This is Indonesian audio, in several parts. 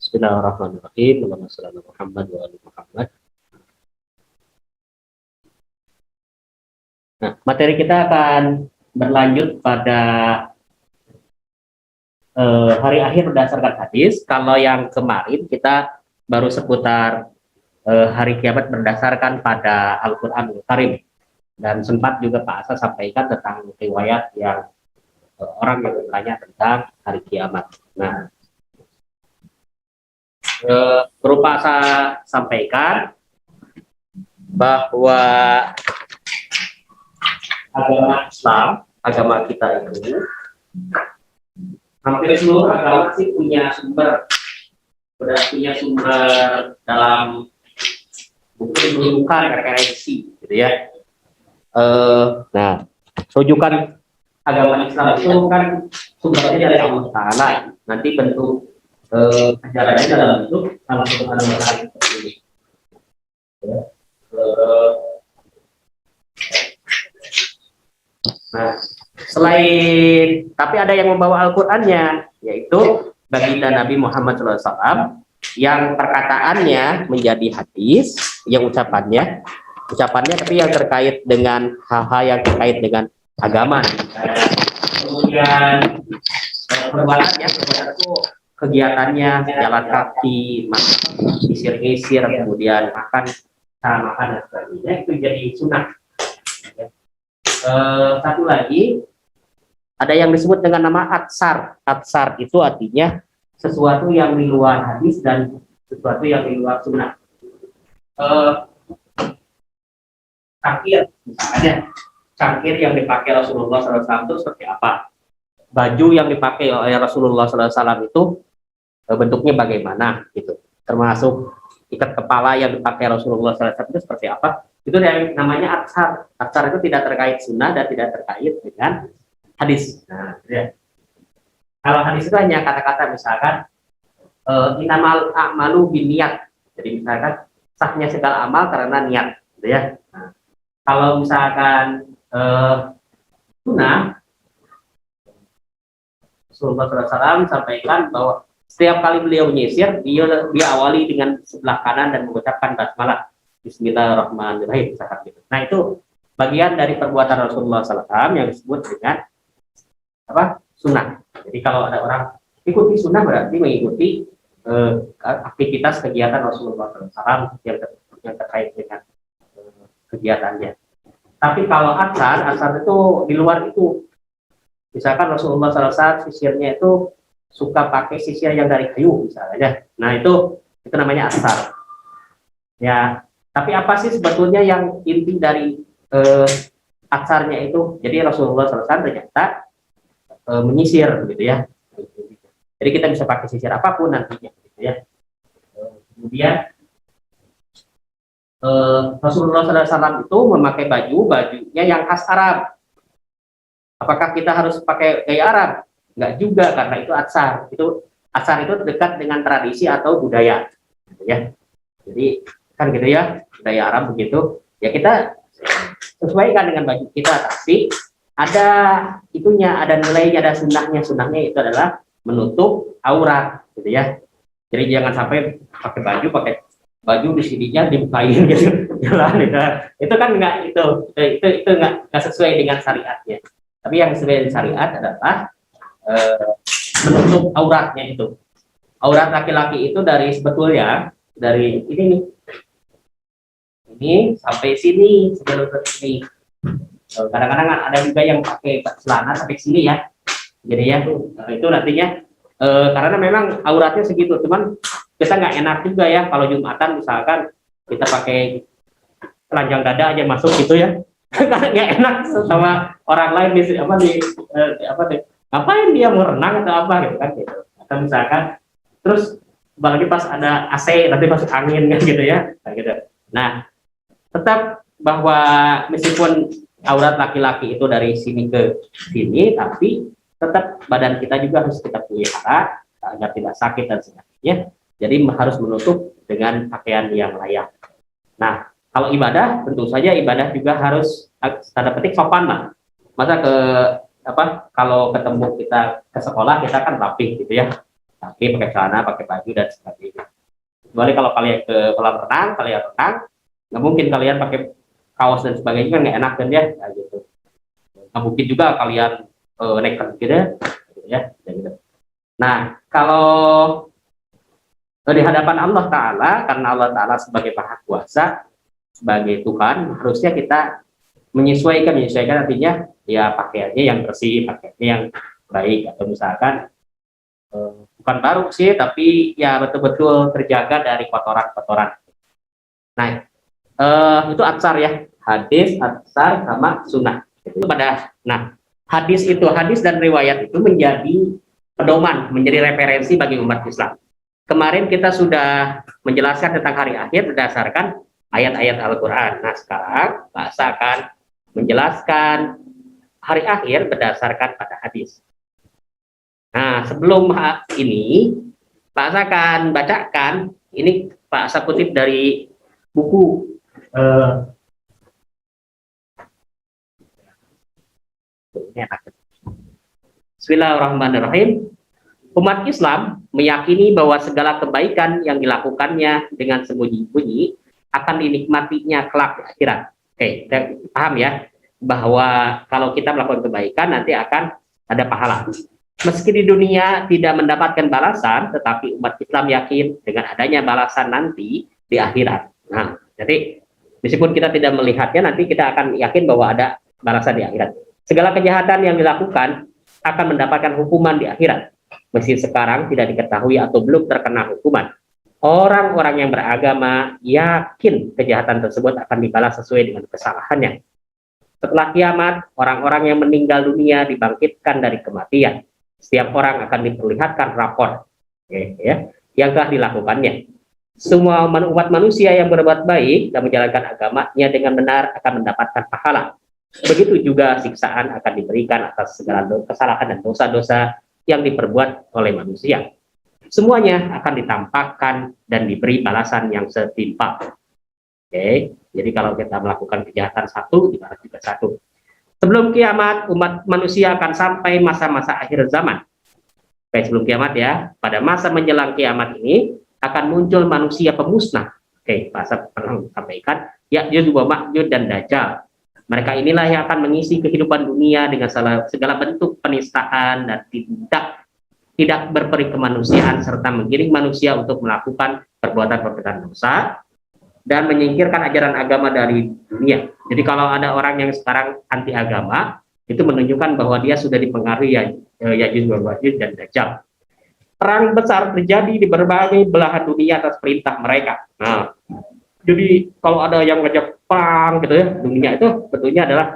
Bismillahirrahmanirrahim. Allahumma shalli ala Muhammad wa ali Muhammad. Nah, materi kita akan berlanjut pada hari akhir berdasarkan hadis. Kalau yang kemarin kita baru seputar hari kiamat berdasarkan pada Al-Quran Karim, dan sempat juga Pak Asa sampaikan tentang riwayat yang orang yang bertanya tentang hari kiamat. Nah, berupa saya sampaikan bahwa agama Islam, agama kita itu hampir seluruh agama sih punya sumber dalam mungkin bukan referensi gitu ya. Nah, rujukan agama Islam itu kan sumbernya dari Allah Taala. Nanti bentuk ajarannya dalam bentuk Allah Subhanahu wa Ta'ala seperti ini. Nah, selain tapi ada yang membawa Al-Qur'annya, yaitu baginda Nabi Muhammad SAW yang perkataannya menjadi hadis, yang ucapannya tapi yang terkait dengan hal-hal yang terkait dengan agama. Kemudian perbuatan itu kegiatannya jalan kaki, ngisir, kemudian makan dan sebagainya, itu jadi sunnah. Satu lagi ada yang disebut dengan nama atsar. Atsar itu artinya sesuatu yang di luar hadis dan sesuatu yang di luar sunnah. Cangkir misalnya, cangkir yang dipakai Rasulullah SAW itu seperti apa? Baju yang dipakai oleh Rasulullah SAW itu bentuknya bagaimana gitu, termasuk ikat kepala yang dipakai Rasulullah SAW itu seperti apa? Itu yang namanya atsar. Atsar itu tidak terkait sunnah dan tidak terkait dengan hadis. Nah, ya. Kalau hadis itu hanya kata-kata misalkan inamal a'malu binniat. Jadi misalkan sahnya segala amal karena niat, gitu ya. Nah, kalau misalkan sunnah, Rasulullah SAW sampaikan bahwa setiap kali beliau menyisir, dia awali dengan sebelah kanan dan mengucapkan basmalah, Bismillahirrahmanirrahim, gitu. Nah, itu bagian dari perbuatan Rasulullah SAW yang disebut dengan apa? Sunnah. Jadi kalau ada orang ikuti sunnah berarti mengikuti aktivitas kegiatan Rasulullah SAW yang terkait dengan kegiatannya. Tapi kalau asar itu di luar itu. Misalkan Rasulullah SAW sisirnya itu suka pakai sisir yang dari kayu misalnya. Nah, itu namanya asar. Ya, tapi apa sih sebetulnya yang inti dari asarnya itu? Jadi Rasulullah SAW ternyata menyisir begitu ya. Jadi kita bisa pakai sisir apapun nantinya gitu ya. Kemudian Rasulullah SAW itu memakai bajunya yang khas Arab. Apakah kita harus pakai gaya Arab? Enggak juga, karena itu atsar itu dekat dengan tradisi atau budaya, gitu ya. Jadi kan gitu ya, budaya Arab begitu. Ya kita sesuaikan dengan baju kita, tapi ada itunya, ada nilainya, ada sunnahnya. Sunnahnya itu adalah menutup aurat, gitu ya. Jadi jangan sampai pakai baju di sininya dibukain gitu. Jalan gitu. Itu kan enggak itu enggak sesuai dengan syariatnya. Tapi yang sesuai dengan syariat adalah menutup auratnya itu. Aurat laki-laki itu dari sebetulnya dari ini nih. Ini sampai sini, sebelum sini. Kadang-kadang ada juga yang pakai celana sampai sini ya. Jadi ya itu nantinya karena memang auratnya segitu, cuman kita nggak enak juga ya kalau Jumatan misalkan kita pakai telanjang dada aja masuk gitu ya. Karena nggak enak sama orang lain ngapain dia mau renang atau apa gitu kan gitu. Atau misalkan terus apalagi pas ada AC nanti masuk angin kan gitu ya. Nah, gitu. Nah, tetap bahwa meskipun aurat laki-laki itu dari sini ke sini, tapi tetap badan kita juga harus kita pelihara agar tidak sakit dan sebagainya. Jadi harus menutup dengan pakaian yang layak. Nah, kalau ibadah tentu saja ibadah juga harus tanda petik sopan lah. Masa kalau ketemu kita ke sekolah kita kan rapi gitu ya. tapi pakai celana, pakai baju dan sebagainya. Kecuali kalau kalian ke kolam renang, kalian renang, nggak mungkin kalian pakai kaos dan sebagainya, kan nggak enak kan ya, nah, gitu. Nggak mungkin juga kalian naked gitu ya, gitu. Nah, kalau di hadapan Allah Ta'ala, karena Allah Ta'ala sebagai Maha Kuasa, sebagai Tuhan, harusnya kita menyesuaikan artinya ya pakaiannya yang bersih, pakaiannya yang baik, atau misalkan bukan baru sih, tapi ya betul-betul terjaga dari kotoran-kotoran. Nah, itu atsar ya, hadis, atsar, sama sunnah. Itu nah, hadis dan riwayat itu menjadi pedoman, menjadi referensi bagi umat Islam. Kemarin kita sudah menjelaskan tentang hari akhir berdasarkan ayat-ayat Al-Quran. Nah, sekarang Pak Asa akan menjelaskan hari akhir berdasarkan pada hadis. Nah, sebelum ini, Pak Asa akan bacakan, ini Pak Asa kutip dari buku Bismillahirrahmanirrahim. Umat Islam meyakini bahwa segala kebaikan yang dilakukannya dengan sembunyi-sembunyi akan dinikmatinya kelak di akhirat. Oke, kita paham ya, bahwa kalau kita melakukan kebaikan nanti akan ada pahala. Meski di dunia tidak mendapatkan balasan, tetapi umat Islam yakin dengan adanya balasan nanti di akhirat. Nah, jadi meskipun kita tidak melihatnya, nanti kita akan yakin bahwa ada balasan di akhirat. Segala kejahatan yang dilakukan akan mendapatkan hukuman di akhirat. Meski sekarang tidak diketahui atau belum terkena hukuman, orang-orang yang beragama yakin kejahatan tersebut akan dibalas sesuai dengan kesalahannya. Setelah kiamat, orang-orang yang meninggal dunia dibangkitkan dari kematian. Setiap orang akan diperlihatkan rapor yang telah dilakukannya. Semua umat manusia yang berbuat baik dan menjalankan agamanya dengan benar akan mendapatkan pahala. Begitu juga siksaan akan diberikan atas segala kesalahan dan dosa-dosa yang diperbuat oleh manusia. Semuanya akan ditampakkan dan diberi balasan yang setimpal. Oke, jadi kalau kita melakukan kejahatan satu, dibalas juga satu. Sebelum kiamat, umat manusia akan sampai masa-masa akhir zaman. Oke, sebelum kiamat ya, pada masa menjelang kiamat ini akan muncul manusia pemusnah. Oke, Pak pernah sampaikan, Ya'juj wa Ma'juj dan Dajjal. Mereka inilah yang akan mengisi kehidupan dunia dengan segala bentuk penistaan dan tidak berperi kemanusiaan, serta menggiring manusia untuk melakukan perbuatan-perbuatan dosa dan menyingkirkan ajaran agama dari dunia. Jadi kalau ada orang yang sekarang anti agama, itu menunjukkan bahwa dia sudah dipengaruhi Ya'juj wa Ma'juj dan Dajjal. Perang besar terjadi di berbagai belahan dunia atas perintah mereka. Nah, jadi kalau ada yang ngajak perang gitu ya, dunia itu betulnya adalah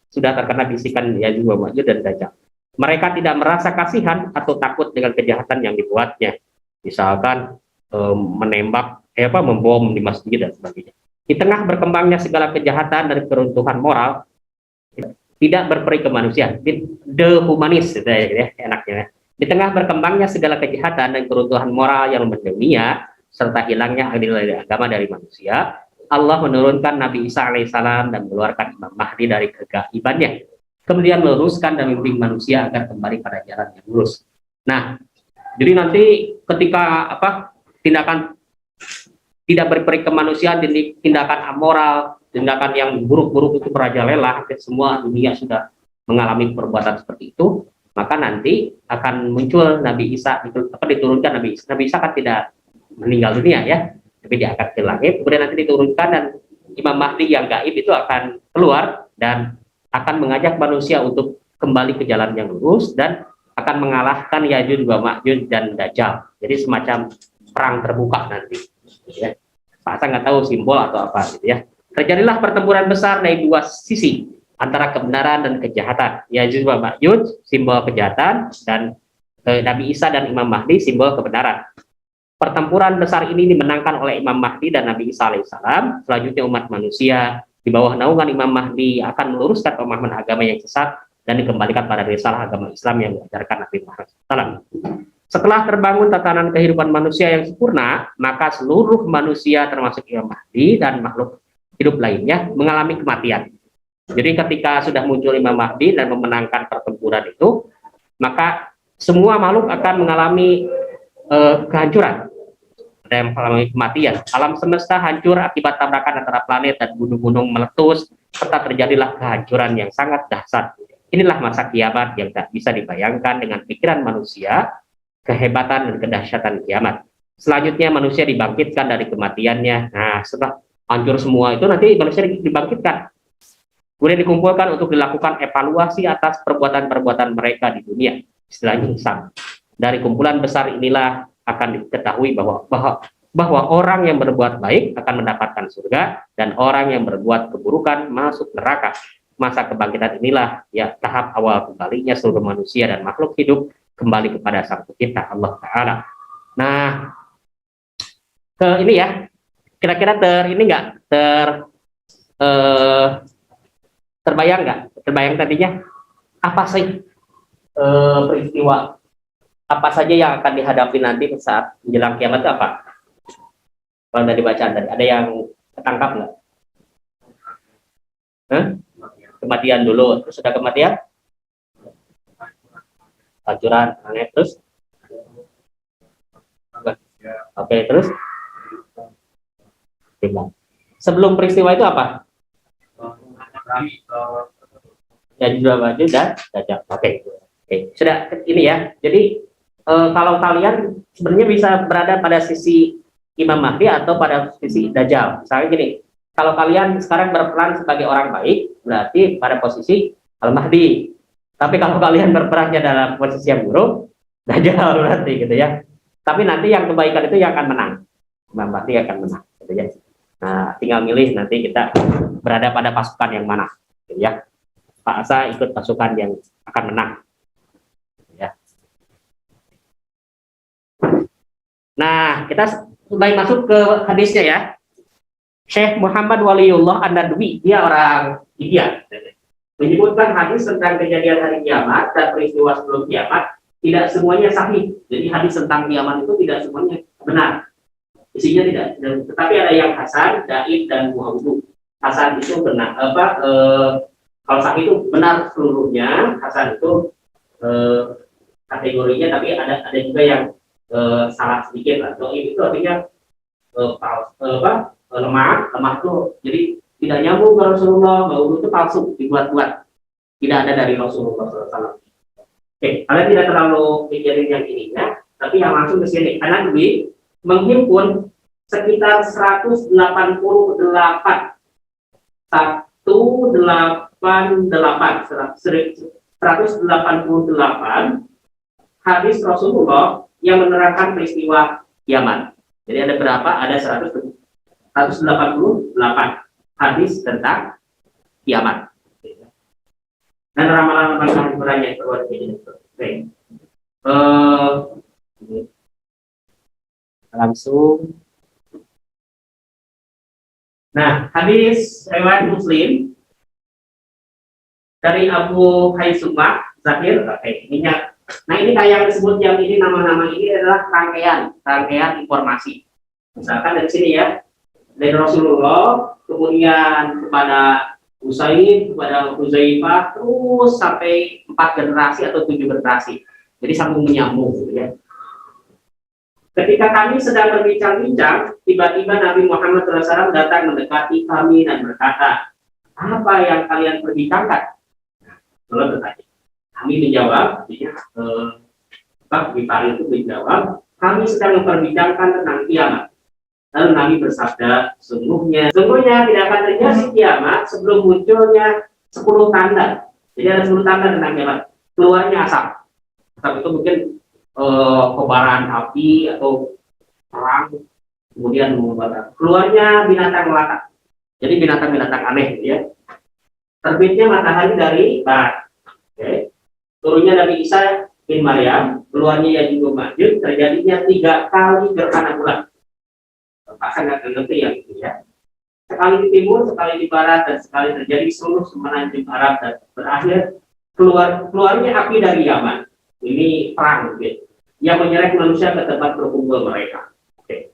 sudah terkena bisikan Ya'juj wa Ma'juj dan Dajjal. Mereka tidak merasa kasihan atau takut dengan kejahatan yang dibuatnya. Misalkan menembak, membom di masjid dan sebagainya. Di tengah berkembangnya segala kejahatan dan keruntuhan moral, tidak berperi kemanusiaan, dehumanis, gitu ya, enaknya. Di tengah berkembangnya segala kejahatan dan keruntuhan moral yang mendunia, serta hilangnya adil agama dari manusia, Allah menurunkan Nabi Isa alaihissalam dan mengeluarkan Imam Mahdi dari kegaibannya, kemudian meluruskan dan membimbing manusia agar kembali pada jalan yang lurus. Nah, jadi nanti ketika tindakan tidak berperi kemanusiaan, tindakan amoral, tindakan yang buruk-buruk itu merajalela, semua dunia sudah mengalami perbuatan seperti itu, maka nanti akan muncul Nabi Isa, diturunkan Nabi Isa. Nabi Isa kan tidak meninggal dunia ya, tapi dia akan ke langit, kemudian nanti diturunkan dan Imam Mahdi yang gaib itu akan keluar dan akan mengajak manusia untuk kembali ke jalan yang lurus dan akan mengalahkan Ya'juj wa Ma'juj dan Dajjal. Jadi semacam perang terbuka nanti. Ya. Pak Hasan nggak tahu simbol atau apa gitu ya. Terjadilah pertempuran besar dari dua sisi antara kebenaran dan kejahatan. Ya'juj wa Ma'juj simbol kejahatan dan Nabi Isa dan Imam Mahdi simbol kebenaran. Pertempuran besar ini dimenangkan oleh Imam Mahdi dan Nabi Isa alaihissalam. Selanjutnya umat manusia di bawah naungan Imam Mahdi akan meluruskan pemahaman agama yang sesat dan dikembalikan pada risalah agama Islam yang diajarkan Nabi Muhammad SAW. Setelah terbangun tatanan kehidupan manusia yang sempurna, maka seluruh manusia termasuk Imam Mahdi dan makhluk hidup lainnya mengalami kematian. Jadi ketika sudah muncul Imam Mahdi dan memenangkan pertempuran itu, maka semua makhluk akan mengalami kehancuran, ada yang mengalami kematian. Alam semesta hancur akibat tabrakan antara planet dan gunung-gunung meletus, serta terjadilah kehancuran yang sangat dahsyat. Inilah masa kiamat yang tak bisa dibayangkan dengan pikiran manusia, kehebatan dan kedahsyatan kiamat. Selanjutnya manusia dibangkitkan dari kematiannya. Nah, setelah hancur semua itu nanti manusia dibangkitkan. Kemudian dikumpulkan untuk dilakukan evaluasi atas perbuatan-perbuatan mereka di dunia. Istilahnya hisab. Dari kumpulan besar inilah akan diketahui bahwa orang yang berbuat baik akan mendapatkan surga dan orang yang berbuat keburukan masuk neraka. Masa kebangkitan inilah ya tahap awal kembalinya seluruh manusia dan makhluk hidup kembali kepada Sang Pencipta Allah Ta'ala. Nah, ke ini ya, kira-kira terbayang nggak? Terbayang tadinya apa sih peristiwa apa saja yang akan dihadapi nanti saat menjelang kiamat itu apa? Kalau dari bacaan tadi, ada yang ketangkap nggak? Kematian dulu, terus sudah kematian, hancuran, aneh, terus, oke, terus, sebelum peristiwa itu apa? Ya juga maju dan dajjal. Oke, sudah ini ya. Jadi kalau kalian sebenarnya bisa berada pada sisi Imam Mahdi atau pada sisi Dajjal. Misalnya gini, kalau kalian sekarang berperan sebagai orang baik, berarti pada posisi Al-Mahdi. Tapi kalau kalian berperannya dalam posisi yang buruk, Dajjal berarti gitu ya. Tapi nanti yang kebaikan itu yang akan menang. Imam Mahdi akan menang gitu ya. Nah, tinggal milih nanti kita berada pada pasukan yang mana gitu ya. Pak Asa ikut pasukan yang akan menang. Ya. Nah, kita mulai masuk ke hadisnya ya. Syekh Muhammad Waliullah An-Nadwi, dia orang India, menyebutkan hadis tentang kejadian hari kiamat dan peristiwa sebelum kiamat tidak semuanya sahih. Jadi hadis tentang kiamat itu tidak semuanya benar. Isinya tidak, tetapi ada yang hasan, daif dan mu'awdu. Hasan itu benar, kalau sahih itu benar seluruhnya, hasan itu kategorinya, tapi ada juga yang salah sedikit lah. Daif itu artinya lemah tuh, jadi tidak nyambung ke Rasulullah, bahwa itu palsu, dibuat-buat, tidak ada dari Rasulullah SAW. Oke, kalian tidak terlalu pikirin yang ini ya, tapi yang langsung ke sini. Karena Nabi menghimpun sekitar 188 hadis Rasulullah yang menerangkan peristiwa kiamat. Jadi ada berapa? Ada 188 hadis tentang kiamat. Dan ramalan-ramalan beranya keluar ini. Oke. Langsung. Nah, hadis riwayat Muslim dari Abu Haisumah Zahir. Oke, ininya. Nah, ini kayak yang disebut yang ini, nama-nama ini adalah rangkaian informasi. Misalkan dari sini ya, dari Rasulullah, kemudian kepada Usaid, kepada Huzaifah, terus sampai 4 generasi atau 7 generasi. Jadi sambung menyambung, gitu ya. Ketika kami sedang berbincang-bincang, tiba-tiba Nabi Muhammad SAW datang mendekati kami dan berkata, apa yang kalian perbincangkan? Lalu bertanya. Kami menjawab, Pak Bipari itu menjawab, kami sedang memperbincangkan tentang kiamat. Lalu Nabi bersabda, sungguhnya tidak akan terjadi kiamat sebelum munculnya 10 tanda. Jadi ada 10 tanda tentang kiamat. Keluarnya asap. Asap itu mungkin kobaran api atau perang, kemudian membakar. Keluarnya binatang melata. Jadi binatang-binatang aneh, ya. Terbitnya matahari dari barat. Okay. Turunnya Nabi Isa bin Maryam, keluarnya Yajuj Ma'juj, terjadinya 3 kali gerhana bulan. Pasang nggak ngerti ya, gitu ya. Sekali di timur, sekali di barat, dan sekali terjadi seluruh semenanjung Arab, dan berakhir keluarnya api dari Yaman. Ini perang, gitu, yang menyeret manusia ke tempat berkumpul mereka. Oke.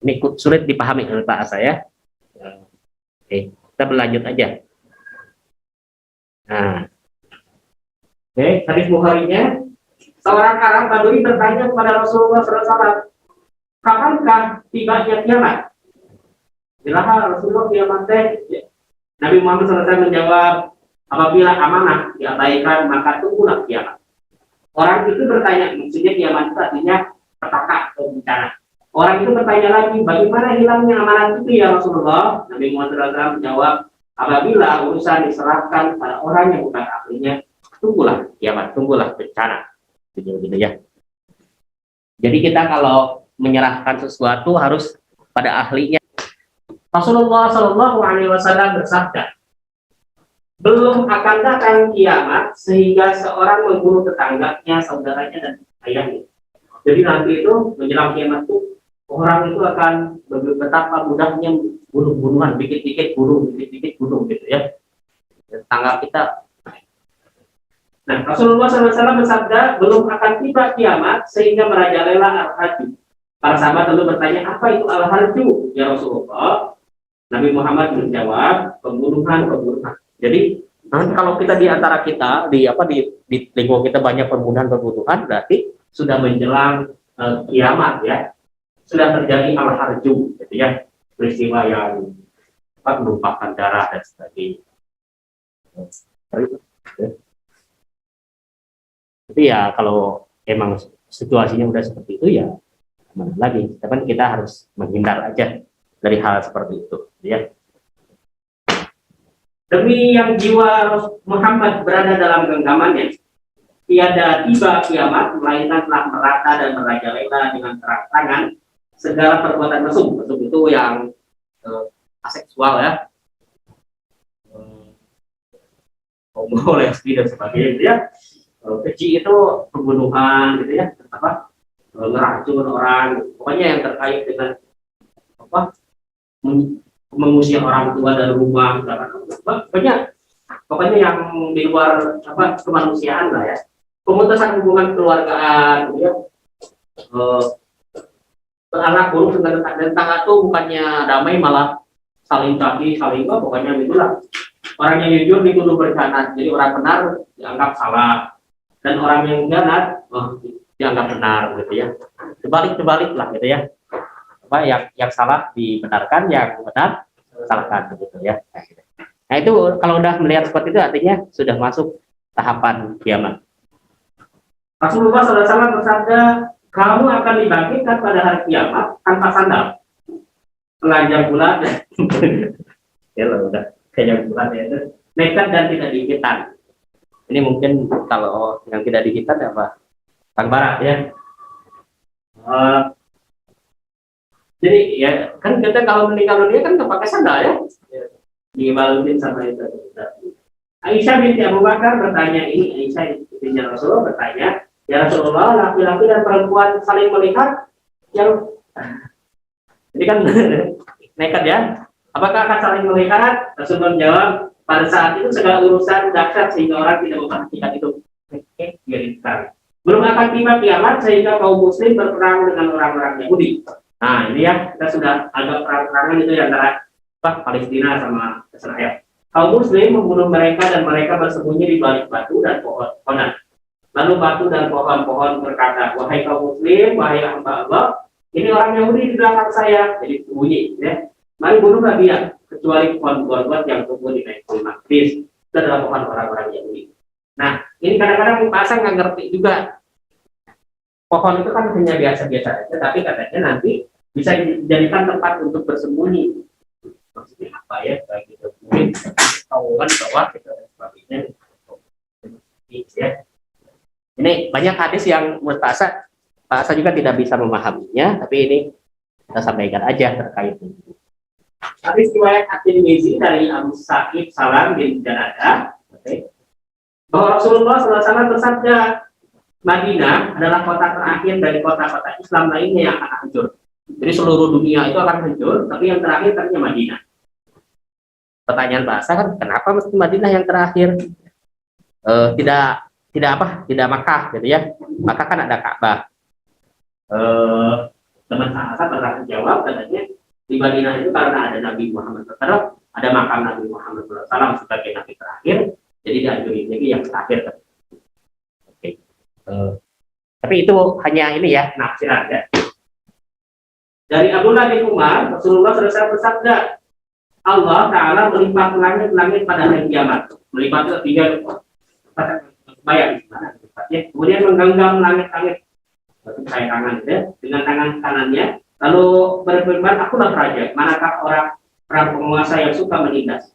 Ini sulit dipahami oleh Pak Asa ya. Oke, kita berlanjut aja. Nah, oke, hadis Bukharinya Seorang Arab Badui bertanya kepada Rasulullah SAW, kapankah tibanya kiamat? Bila Rasulullah kiamat teh, Nabi Muhammad SAW menjawab, apabila amanah diabaikan maka tunggulah kiamat. Orang itu bertanya, maksudnya kiamat itu artinya petaka atau bencana. Orang itu bertanya lagi, bagaimana hilangnya amanat itu ya Rasulullah? Nabi Muhammad SAW menjawab, apabila urusan diserahkan pada orang yang bukan ahlinya, tunggulah kiamat, tunggulah bencana. Gitu ya. Jadi kita kalau menyerahkan sesuatu harus pada ahlinya. Rasulullah Shallallahu Alaihi Wasallam bersabda, belum akan datang kiamat sehingga seorang membunuh tetangganya, saudaranya dan ayahnya. Jadi nanti itu menjelang kiamat itu orang itu akan betapa mudahnya bunuh-bunuhan, dikit-dikit bunuh gitu ya. Tetangga kita. Nah, Rasulullah SAW bersabda, belum akan tiba kiamat sehingga merajalela al-harju. Para sahabat lalu bertanya, apa itu al-harju ya Rasulullah? Nabi Muhammad menjawab, pembunuhan. Jadi kalau kita di antara kita di lingkungan kita banyak pembunuhan, berarti sudah menjelang kiamat ya, sudah terjadi al-harju, gitu ya, peristiwa yang menumpahkan darah dan sebagainya. Tapi ya kalau emang situasinya udah seperti itu ya mana lagi, tapi kita harus menghindar aja dari hal seperti itu ya. Demi yang jiwa Muhammad berada dalam genggamannya, tiada tiba kiamat melainkan telah merata dan merajalela dengan terang-terangan segala perbuatan mesum itu yang aseksual ya, homo, lesbi dan sebagainya gitu ya. Keji itu pembunuhan gitu ya, ngeracun orang, pokoknya yang terkait dengan mengusir orang tua dari rumah, pokoknya yang di luar kemanusiaan lah ya. Pemutusan hubungan keluargaan, gitu ya. Anak buruk dengan tetangga tuh bukannya damai malah saling caci, saling pokoknya gitulah. Orang yang jujur dituduh berkhianat, jadi orang benar dianggap salah, dan orang yang khianat dianggap benar gitu ya. Terbalik lah gitu ya. Yang salah dibenarkan, yang benar salahkan begitu ya. Nah itu kalau udah melihat seperti itu artinya sudah masuk tahapan kiamat. Rasulullah SAW bersabda, kamu akan dibangkitkan pada hari kiamat tanpa sandal, telanjang bulat, ya udah telanjang bulat ya, nekat dan tidak dihitan. Ini mungkin kalau yang tidak dihitan apa? Kang Barat ya. Jadi ya kan kita kalau meninggal dunia kan nggak pakai sandal ya, dibalutin sama itu. Aisyah binti Abu Bakar bertanya ini, Aisyah binti Rasulullah bertanya, ya Rasulullah, laki-laki dan perempuan saling melihat yang ini kan nekat ya, apakah akan saling melihat? Rasulullah menjawab, pada saat itu segala urusan dahsyat sehingga orang tidak memperhatikan itu. Belum akan tiba kiamat sehingga kaum muslim berperang dengan orang-orang Yahudi. Nah ini ya, kita sudah agak perang-perangan itu antara Palestina sama Israel. Kaum muslim membunuh mereka dan mereka bersembunyi di balik batu dan pohon-pohonan. Lalu batu dan pohon-pohon berkata, wahai kaum muslim, wahai hamba Allah, ini orang Yahudi di belakang saya, jadi sembunyi ya. Mari bunuhlah dia, kecuali pohon-pohon yang tumbuh di Baitul Maqdis. Itu adalah pohon orang-orang Yahudi. Nah, ini kadang-kadang pasang nggak ngerti juga. Pohon itu kan hanya biasa-biasa saja, tapi katanya nanti bisa dijadikan tempat untuk bersembunyi. Maksudnya apa ya? Kayak gitu. Mungkin ketahuan bahwa kita dan sebagainya. Ya. Ini banyak hadis yang menurut Pak Asa juga tidak bisa memahaminya, tapi ini kita sampaikan aja terkait ini. Hadis riwayat At-Tirmizi dari Abu Sa'id Salam bin Janadah, bahwa Rasulullah SAW bersabda, Madinah adalah kota terakhir dari kota-kota Islam lainnya yang akan hancur. Jadi seluruh dunia itu akan hancur, tapi yang terakhir ternyata Madinah. Pertanyaan bahasa kan, kenapa mesti Madinah yang terakhir? Tidak Makkah gitu ya. Makkah kan ada Ka'bah. Teman saya pernah menjawab katanya di Madinah itu karena ada Nabi Muhammad SAW, ada makam Nabi Muhammad SAW sebagai Nabi terakhir, jadi dianjurin lagi yang terakhir. Tapi itu hanya ini ya, nafsiran ya. Dari Abdullah bin Umar, Rasulullah SAW bersabda, Allah Ta'ala melipat langit-langit pada hari kiamat. Melipat itu tiga, bayang, ya. Kemudian menggenggam langit-langit, saya tangan ya, dengan tangan kanannya, lalu berfirman, akulah raja, manakah orang penguasa yang suka menindas?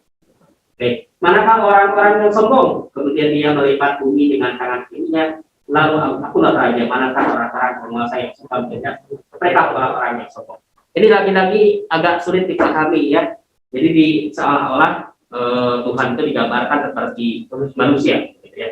Oke. Manakah orang-orang yang sombong? Kemudian dia melipat bumi dengan tangan kirinya, lalu akulah raja, manakah orang-orang penguasa yang suka menindas? Mereka orang-orang yang sombong. Ini lagi-lagi agak sulit dipahami ya. Jadi di seolah-olah Tuhan itu digambarkan seperti manusia, gitu ya.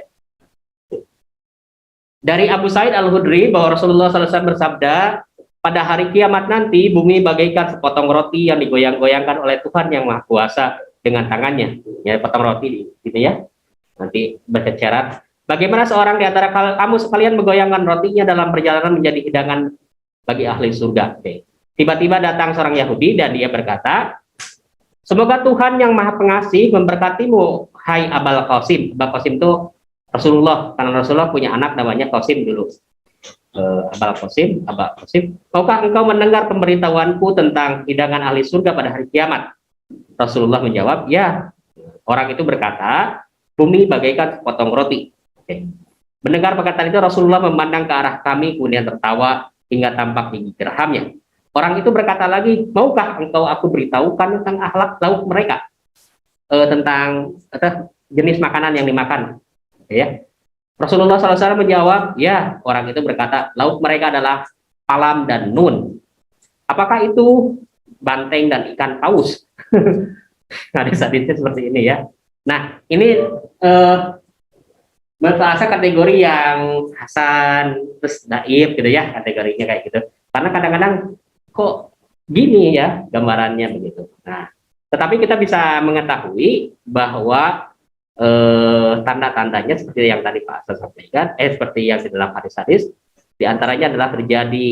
Dari Abu Sa'id Al-Khudri bahwa Rasulullah SAW bersabda, pada hari kiamat nanti bumi bagaikan sepotong roti yang digoyang-goyangkan oleh Tuhan yang Maha Kuasa dengan tangannya. Ya, potong roti, gitu ya. Nanti berceceran. Bagaimana seorang di antara kamu sekalian menggoyangkan rotinya dalam perjalanan menjadi hidangan bagi ahli surga. Oke. Tiba-tiba datang seorang Yahudi dan dia berkata, semoga Tuhan yang Maha Pengasih memberkatimu, hai Abul Qasim. Abul Qasim itu Rasulullah, karena Rasulullah punya anak namanya Qasim dulu. Abul Qasim, maukah engkau mendengar pemberitahuanku tentang hidangan ahli surga pada hari kiamat? Rasulullah menjawab, ya. Orang itu berkata, bumi bagaikan sepotong roti. Oke. Mendengar perkataan itu, Rasulullah memandang ke arah kami, kemudian tertawa hingga tampak gigi geraham. Orang itu berkata lagi, maukah engkau aku beritahukan tentang akhlak lauk mereka, tentang jenis makanan yang dimakan, ya. Rasulullah SAW menjawab, ya. Orang itu berkata, lauk mereka adalah palam dan nun. Apakah itu banteng dan ikan paus? Hadis-hadisnya seperti ini ya. Nah, ini bahasa kategori yang hasan, terus daif gitu ya, kategorinya kayak gitu. Karena kadang-kadang kok gini ya gambarannya begitu. Nah, tetapi kita bisa mengetahui bahwa tanda-tandanya seperti yang tadi Pak Hasan sampaikan, seperti yang di dalam hadis-hadis, diantaranya adalah terjadi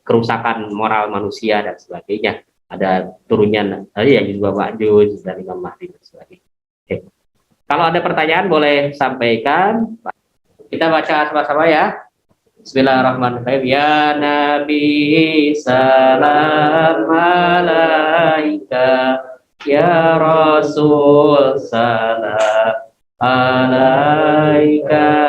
kerusakan moral manusia dan sebagainya. Ada turunnya ya juga Ma'juj dan Imam Mahdi dan sebagainya. Oke. Kalau ada pertanyaan boleh sampaikan. Kita baca sama-sama ya. Bismillahirrahmanirrahim. Ya Nabi salam alaika, ya Rasul salam alaika.